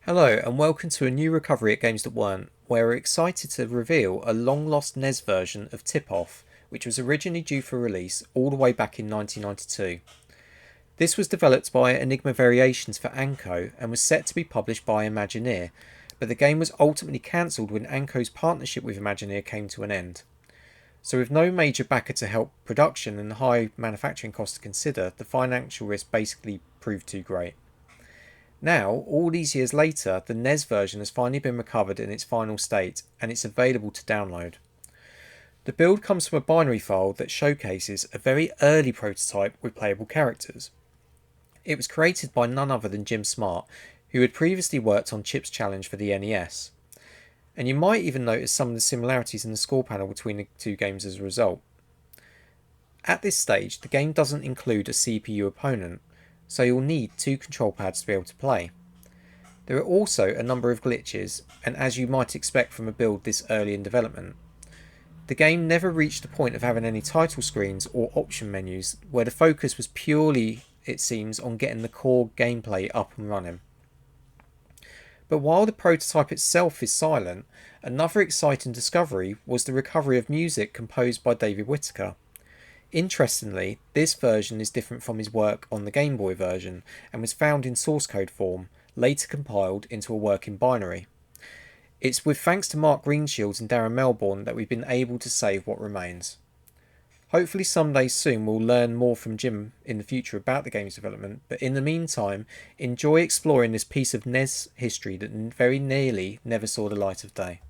Hello and welcome to a new recovery at Games That Weren't, where we're excited to reveal a long-lost NES version of Tip-Off, which was originally due for release all the way back in 1992. This was developed by Enigma Variations for Anco and was set to be published by Imagineer, but the game was ultimately cancelled when Anco's partnership with Imagineer came to an end. So with no major backer to help production and high manufacturing costs to consider, the financial risk basically proved too great. Now, all these years later, the NES version has finally been recovered in its final state and it's available to download. The build comes from a binary file that showcases a very early prototype with playable characters. It was created by none other than Jim Smart, who had previously worked on Chip's Challenge for the NES. And you might even notice some of the similarities in the score panel between the two games as a result. At this stage, the game doesn't include a CPU opponent, so you'll need two control pads to be able to play. There are also a number of glitches, and as you might expect from a build this early in development, the game never reached the point of having any title screens or option menus, where the focus was purely, it seems, on getting the core gameplay up and running. But while the prototype itself is silent, another exciting discovery was the recovery of music composed by David Whittaker. Interestingly, this version is different from his work on the Game Boy version and was found in source code form, later compiled into a working binary. It's with thanks to Mark Greenshields and Darren Melbourne that we've been able to save what remains. Hopefully someday soon we'll learn more from Jim in the future about the game's development, but in the meantime, enjoy exploring this piece of NES history that very nearly never saw the light of day.